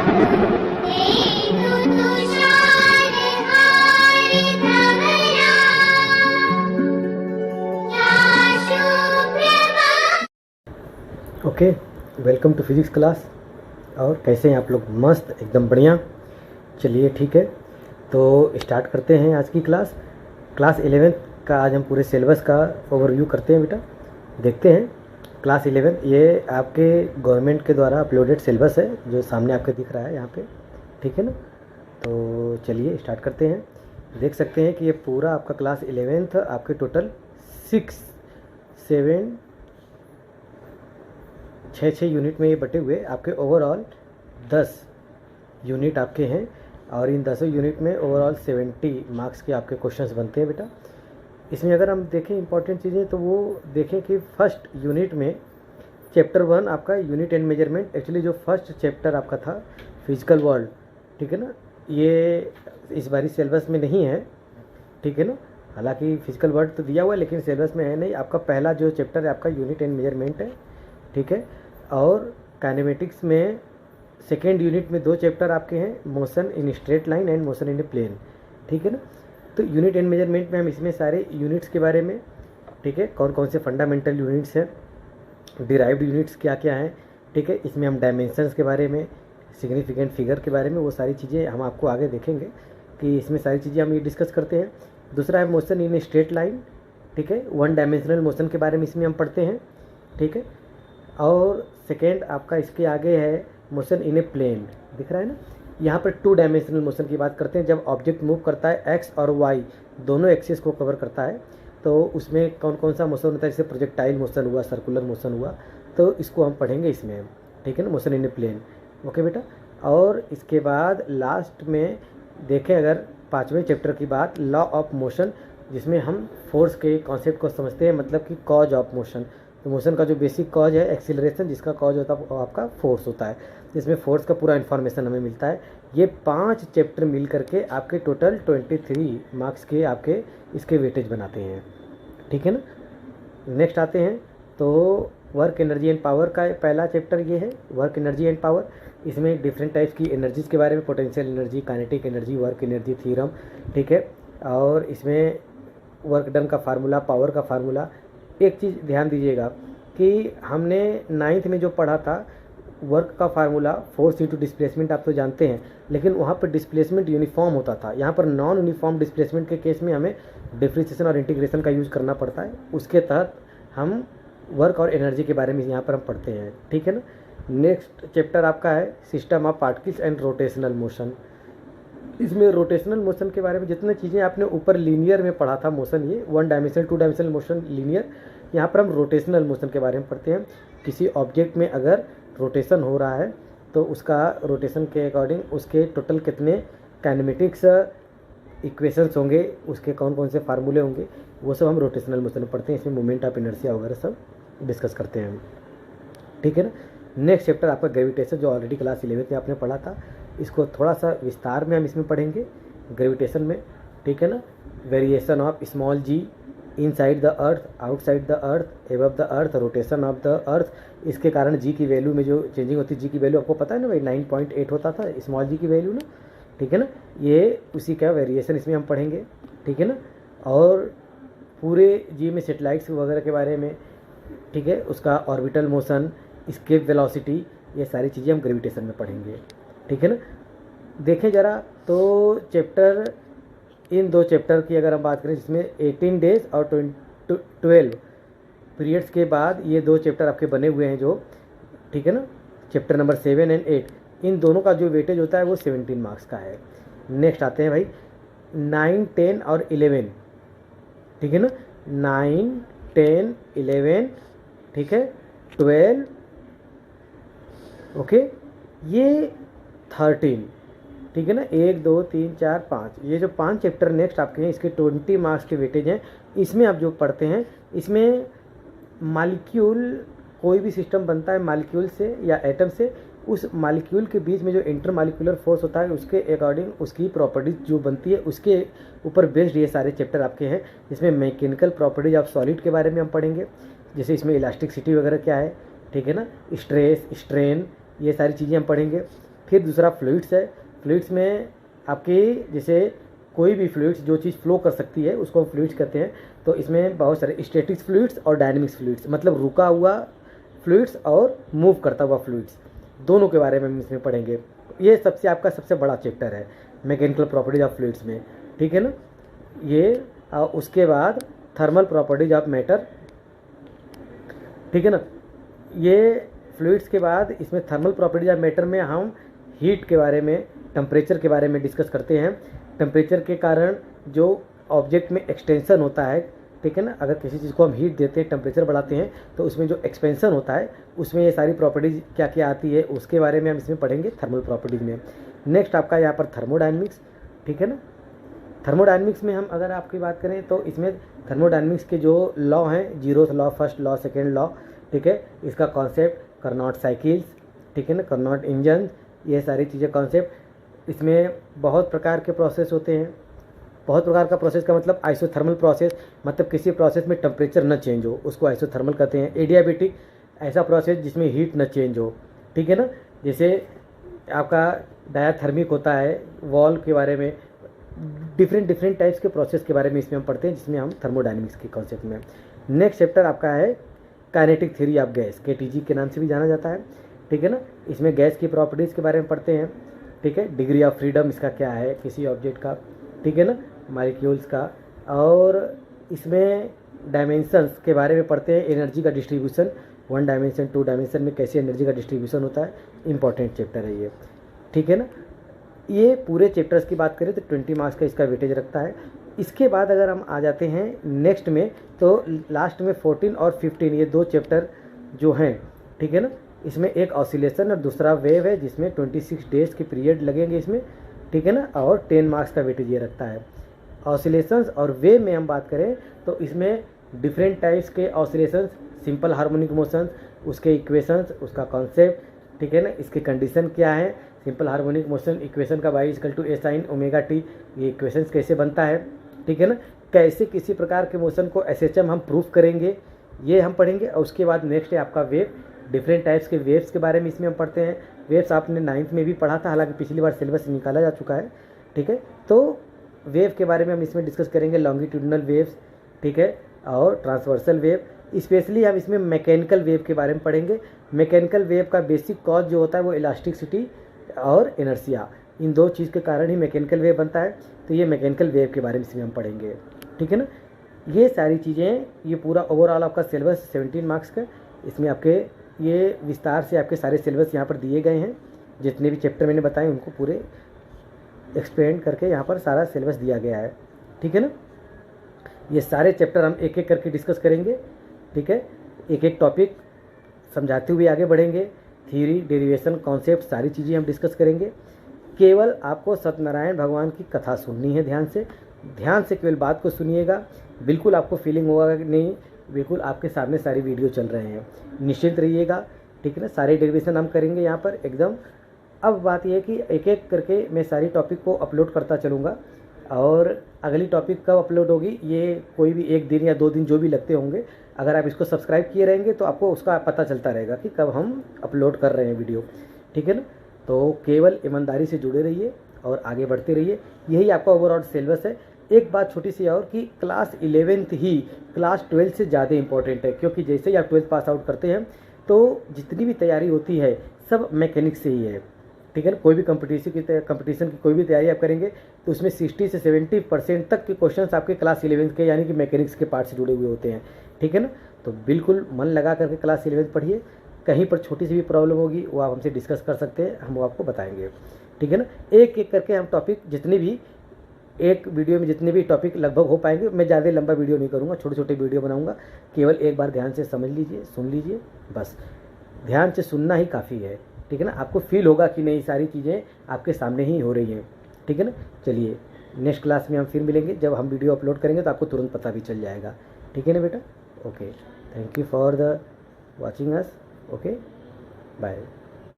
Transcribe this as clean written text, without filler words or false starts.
Okay, welcome to physics class. और कैसे हैं आप लोग? मस्त, एकदम बढ़िया। चलिए ठीक है, तो स्टार्ट करते हैं आज की क्लास 11th का। आज हम पूरे सिलेबस का ओवरव्यू करते हैं बेटा। देखते हैं क्लास 11 ये आपके गवर्नमेंट के द्वारा अपलोडेड सिलेबस है जो सामने आपके दिख रहा है यहाँ पे, ठीक है ना। तो चलिए स्टार्ट करते हैं। देख सकते हैं कि ये पूरा आपका क्लास 11th आपके टोटल 6 यूनिट में ये बटे हुए आपके ओवरऑल 10 यूनिट आपके हैं। और इन 10 यूनिट में ओवरऑल 70 मार्क्स के आपके क्वेश्चंस बनते हैं बेटा। इसमें अगर हम देखें इंपॉर्टेंट चीज़ें तो वो देखें कि फर्स्ट यूनिट में चैप्टर 1 आपका यूनिट एंड मेजरमेंट, एक्चुअली जो फर्स्ट चैप्टर आपका था फिजिकल वर्ल्ड, ठीक है ना, ये इस बारी सिलेबस में नहीं है, ठीक है ना। हालांकि फिजिकल वर्ल्ड तो दिया हुआ है लेकिन सिलेबस में है नहीं। आपका पहला जो चैप्टर है आपका यूनिट एंड मेजरमेंट है, ठीक है। और काइनेमेटिक्स में सेकेंड यूनिट में 2 चैप्टर आपके हैं, motion in straight line and motion in a plane, ठीक है ना। तो यूनिट एंड मेजरमेंट में हम इसमें सारे यूनिट्स के बारे में, ठीक है, कौन कौन से फंडामेंटल यूनिट्स हैं, डिराइव्ड यूनिट्स क्या क्या हैं, ठीक है। इसमें हम डायमेंशंस के बारे में, सिग्निफिकेंट फिगर के बारे में, वो सारी चीज़ें हम आपको आगे देखेंगे कि इसमें सारी चीज़ें हम ये डिस्कस करते हैं। दूसरा है मोशन इन स्ट्रेट लाइन, ठीक है, 1 डायमेंशनल मोशन के बारे में इसमें हम पढ़ते हैं, ठीक है। और सेकेंड आपका इसके आगे है मोशन इन ए प्लेन, दिख रहा है ना। यहाँ पर 2 डायमेंशनल मोशन की बात करते हैं, जब ऑब्जेक्ट मूव करता है एक्स और वाई दोनों एक्सिस को कवर करता है तो उसमें कौन कौन सा मोशन होता है, जैसे प्रोजेक्टाइल मोशन हुआ, सर्कुलर मोशन हुआ, तो इसको हम पढ़ेंगे इसमें, ठीक है ना, motion in a plane. Okay बेटा। और इसके बाद लास्ट में देखें अगर 5वें चैप्टर की बात, लॉ ऑफ मोशन, जिसमें हम फोर्स के कॉन्सेप्ट को समझते हैं, मतलब कि कॉज ऑफ मोशन। तो मोशन का जो बेसिक कॉज है एक्सीलरेशन, जिसका कॉज होता है आपका फोर्स होता है, जिसमें फोर्स का पूरा इन्फॉर्मेशन हमें मिलता है। ये 5 चैप्टर मिल करके आपके टोटल 23 मार्क्स के आपके इसके वेटेज बनाते हैं, ठीक है ना। नेक्स्ट आते हैं तो वर्क एनर्जी एंड पावर का पहला चैप्टर ये है, वर्क एनर्जी एंड पावर। इसमें डिफरेंट टाइप्स की एनर्जीज के बारे में, potential energy, kinetic energy, work energy theorem, ठीक है। और इसमें वर्क डन का फार्मूला, पावर का फार्मूला। एक चीज़ ध्यान दीजिएगा कि हमने 9th में जो पढ़ा था वर्क का फार्मूला, फोर्स इंटू डिस्प्लेसमेंट, आप तो जानते हैं, लेकिन वहाँ पर डिस्प्लेसमेंट यूनिफॉर्म होता था। यहाँ पर नॉन यूनिफॉर्म डिस्प्लेसमेंट के केस में हमें डिफ्रेंशिएशन और इंटीग्रेशन का यूज़ करना पड़ता है। उसके तहत हम वर्क और एनर्जी के बारे में यहाँ पर हम पढ़ते हैं, ठीक है ना। नेक्स्ट चैप्टर आपका है system of particles and rotational motion. इसमें रोटेशनल मोशन के बारे में जितने चीज़ें आपने ऊपर लीनियर में पढ़ा था मोशन, ये 1 डायमेंशनल 2 डायमेंशनल मोशन लीनियर, यहाँ पर हम रोटेशनल मोशन के बारे में पढ़ते हैं। किसी ऑब्जेक्ट में अगर रोटेशन हो रहा है तो उसका रोटेशन के अकॉर्डिंग उसके टोटल कितने काइनेमेटिक्स इक्वेशंस होंगे, उसके कौन कौन से फार्मूले होंगे, वो सब हम रोटेशनल मोशन में पढ़ते हैं। इसमें मोमेंट ऑफ इनर्शिया वगैरह सब डिस्कस करते हैं, ठीक है ना। नेक्स्ट चैप्टर आपका ग्रेविटेशन, जो ऑलरेडी क्लास 11th में आपने पढ़ा था, इसको थोड़ा सा विस्तार में हम इसमें पढ़ेंगे ग्रेविटेशन में, ठीक है ना। Variation of small g inside the earth, outside the earth, above the earth, rotation of the earth, इसके कारण जी की वैल्यू में जो चेंजिंग होती है, जी की वैल्यू आपको पता है ना भाई, 9.8 होता था स्मॉल जी की वैल्यू ना, ठीक है ना। ये उसी का वेरिएशन इसमें हम पढ़ेंगे, ठीक है ना। और पूरे जी में सेटेलाइट्स वगैरह के बारे में, ठीक है, उसका ऑर्बिटल मोशन, एस्केप वेलोसिटी, ये सारी चीज़ें हम ग्रेविटेशन में पढ़ेंगे, ठीक है ना। देखें ज़रा तो चैप्टर, इन 2 चैप्टर की अगर हम बात करें जिसमें 18 डेज और 12 पीरियड्स के बाद ये 2 चैप्टर आपके बने हुए हैं जो, ठीक है ना, चैप्टर नंबर 7 एंड 8, इन दोनों का जो वेटेज होता है वो 17 मार्क्स का है। नेक्स्ट आते हैं भाई 9, 10 और 11, ठीक है ना, 9, 10, 11, ठीक है, 12, ओके, ये 13, ठीक है ना, 1, 2, 3, 4, 5, ये जो 5 चैप्टर नेक्स्ट आपके हैं इसके 20 मार्क्स के वेटेज हैं। इसमें आप जो पढ़ते हैं, इसमें मालिक्यूल, कोई भी सिस्टम बनता है मालिक्यूल से या एटम से, उस मालिक्यूल के बीच में जो इंटर मालिक्यूलर फोर्स होता है उसके अकॉर्डिंग उसकी प्रॉपर्टीज जो बनती है उसके ऊपर बेस्ड ये सारे चैप्टर आपके हैं। इसमें मैकेनिकल प्रॉपर्टीज ऑफ सॉलिड के बारे में हम पढ़ेंगे, जैसे इसमें इलास्टिसिटी वगैरह क्या है, ठीक है ना, स्ट्रेस, स्ट्रेन, ये सारी चीज़ें हम पढ़ेंगे। फिर दूसरा फ्लूइड्स है। फ्लूइड्स में आपके जैसे कोई भी फ्लूइड्स जो चीज़ फ्लो कर सकती है उसको हम फ्लूइड्स कहते हैं। तो इसमें बहुत सारे स्टैटिक्स फ्लूइड्स और डायनेमिक्स फ्लूइड्स, मतलब रुका हुआ फ्लूइड्स और मूव करता हुआ फ्लूइड्स, दोनों के बारे में हम इसमें पढ़ेंगे। ये सबसे आपका सबसे बड़ा चैप्टर है मैकेनिकल प्रॉपर्टीज ऑफ फ्लूइड्स में, ठीक है ना। ये उसके बाद थर्मल प्रॉपर्टीज ऑफ मैटर, ठीक है ना। ये फ्लूइड्स के बाद इसमें थर्मल प्रॉपर्टीज ऑफ मैटर में हम हीट के बारे में, टेम्परेचर के बारे में डिस्कस करते हैं। टेम्परेचर के कारण जो ऑब्जेक्ट में एक्सटेंशन होता है, ठीक है ना, अगर किसी चीज़ को हम हीट देते हैं, टेम्परेचर बढ़ाते हैं, तो उसमें जो एक्सपेंशन होता है उसमें ये सारी प्रॉपर्टीज़ क्या क्या आती है उसके बारे में हम इसमें पढ़ेंगे थर्मल प्रॉपर्टीज़ में। नेक्स्ट आपका यहाँ पर थर्मोडायनेमिक्स, ठीक है ना। थर्मोडायनेमिक्स में हम अगर आपकी बात करें तो इसमें थर्मोडायनेमिक्स के जो लॉ हैं, zeroth law, first law, second law, ठीक है, इसका कॉन्सेप्ट, कार्नोट साइकिल्स, ठीक है ना, कार्नोट इंजन, ये सारी चीज़ें कॉन्सेप्ट। इसमें बहुत प्रकार के प्रोसेस होते हैं। बहुत प्रकार का प्रोसेस का मतलब आइसोथर्मल प्रोसेस, मतलब किसी प्रोसेस में टेम्परेचर न चेंज हो उसको आइसोथर्मल कहते हैं। एडियाबेटिक, ऐसा प्रोसेस जिसमें हीट न चेंज हो, ठीक है ना। जैसे आपका डायाथर्मिक होता है, वॉल के बारे में, डिफरेंट टाइप्स के प्रोसेस के बारे में इसमें हम पढ़ते हैं, जिसमें हम थर्मोडायनेमिक्स के कॉन्सेप्ट में। नेक्स्ट चैप्टर आपका है kinetic theory of gas, KTG के नाम से भी जाना जाता है, ठीक है ना। इसमें गैस की प्रॉपर्टीज़ के बारे में पढ़ते हैं, ठीक है। डिग्री ऑफ फ्रीडम इसका क्या है किसी ऑब्जेक्ट का, ठीक है ना, मॉलिक्यूल्स का। और इसमें डायमेंशंस के बारे में पढ़ते हैं, एनर्जी का डिस्ट्रीब्यूशन, 1 डायमेंशन 2 डायमेंशन में कैसे एनर्जी का डिस्ट्रीब्यूशन होता है, इंपॉर्टेंट चैप्टर है ये, ठीक है ना। ये पूरे चैप्टर्स की बात करें तो 20 मार्क्स का इसका वेटेज रखता है। इसके बाद अगर हम आ जाते हैं नेक्स्ट में, तो लास्ट में 14 और 15 ये 2 चैप्टर जो हैं, ठीक है ना, इसमें एक ऑसिलेशन और दूसरा वेव है, जिसमें 26 डेज के पीरियड लगेंगे इसमें, ठीक है ना, और 10 मार्क्स का वेटेज ये रखता है। ऑसिलेशंस और वेव में हम बात करें तो इसमें डिफरेंट टाइप्स के ऑसिलेशंस, सिंपल हार्मोनिक मोशंस, उसके इक्वेशंस, उसका कॉन्सेप्ट, ठीक है ना, इसके कंडीशन क्या है, सिंपल हार्मोनिक मोशन इक्वेशन का y = a sin ωt, ये इक्वेशंस कैसे बनता है, ठीक है ना, कैसे किसी प्रकार के मोशन को SHM हम प्रूफ करेंगे, ये हम पढ़ेंगे। और उसके बाद नेक्स्ट है आपका वेव, डिफरेंट टाइप्स के वेव्स के बारे में इसमें हम पढ़ते हैं। वेव्स आपने 9th में भी पढ़ा था, हालांकि पिछली बार सिलेबस निकाला जा चुका है, ठीक है। तो वेव के बारे में हम इसमें डिस्कस करेंगे, लॉन्गिट्यूडनल वेव्स, ठीक है, और ट्रांसवर्सल वेव। स्पेशली हम इसमें मैकेनिकल वेव के बारे में पढ़ेंगे। मैकेनिकल वेव का बेसिक कॉज जो होता है वो इलास्टिसिटी और इनर्शिया, इन 2 चीज़ के कारण ही मैकेनिकल वेव बनता है। तो ये मैकेनिकल वेव के बारे में इसमें हम पढ़ेंगे, ठीक है ना। ये सारी चीज़ें, ये पूरा ओवरऑल आपका सिलेबस 17 मार्क्स का, इसमें आपके ये विस्तार से आपके सारे सिलेबस यहाँ पर दिए गए हैं। जितने भी चैप्टर मैंने बताए उनको पूरे एक्सप्लेन करके यहाँ पर सारा सिलेबस दिया गया है, ठीक है ना। ये सारे चैप्टर हम एक एक करके डिस्कस करेंगे, ठीक है, एक एक टॉपिक समझाते हुए आगे बढ़ेंगे। थ्योरी, डेरिवेशन, कॉन्सेप्ट, सारी चीज़ें हम डिस्कस करेंगे। केवल आपको सत्यनारायण भगवान की कथा सुननी है, ध्यान से केवल बात को सुनिएगा। बिल्कुल आपको फीलिंग होगा कि नहीं, बिल्कुल आपके सामने सारी वीडियो चल रहे हैं, निश्चिंत रहिएगा, ठीक है ना। सारे डेरिवेशन हम करेंगे यहाँ पर एकदम। अब बात यह है कि एक एक करके मैं सारी टॉपिक को अपलोड करता चलूँगा, और अगली टॉपिक कब अपलोड होगी ये कोई भी 1 दिन या 2 दिन जो भी लगते होंगे, अगर आप इसको सब्सक्राइब किए रहेंगे तो आपको उसका पता चलता रहेगा कि कब हम अपलोड कर रहे हैं वीडियो, ठीक है ना। तो केवल ईमानदारी से जुड़े रहिए और आगे बढ़ते रहिए, यही आपका ओवरऑल सिलेबस है। एक बात छोटी सी और कि क्लास 11th ही क्लास 12 से ज़्यादा इंपॉर्टेंट है, क्योंकि जैसे ही आप 12th पास आउट करते हैं तो जितनी भी तैयारी होती है सब मैकेनिक्स से ही है, ठीक है ना। कोई भी कंपटीशन की कोई भी तैयारी आप करेंगे तो उसमें 60 से 70% तक के क्वेश्चंस आपके क्लास 11th के यानी कि मैकेनिक्स के पार्ट से जुड़े हुए होते हैं, ठीक है ना। तो बिल्कुल मन लगा करके क्लास 11th पढ़िए। कहीं पर छोटी सी भी प्रॉब्लम होगी वो आप हमसे डिस्कस कर सकते हैं, हम वो आपको बताएंगे, ठीक है ना। एक एक करके हम टॉपिक जितने भी एक वीडियो में जितने भी टॉपिक लगभग हो पाएंगे, मैं ज़्यादा लंबा वीडियो नहीं करूँगा, छोटे छोटे वीडियो बनाऊँगा। केवल एक बार ध्यान से समझ लीजिए, सुन लीजिए, बस ध्यान से सुनना ही काफ़ी है, ठीक है ना। आपको फील होगा कि नहीं सारी चीज़ें आपके सामने ही हो रही हैं, ठीक है ना। चलिए नेक्स्ट क्लास में हम फिर मिलेंगे, जब हम वीडियो अपलोड करेंगे तो आपको तुरंत पता भी चल जाएगा, ठीक है ना बेटा। Okay, thank you for the watching us, okay, bye.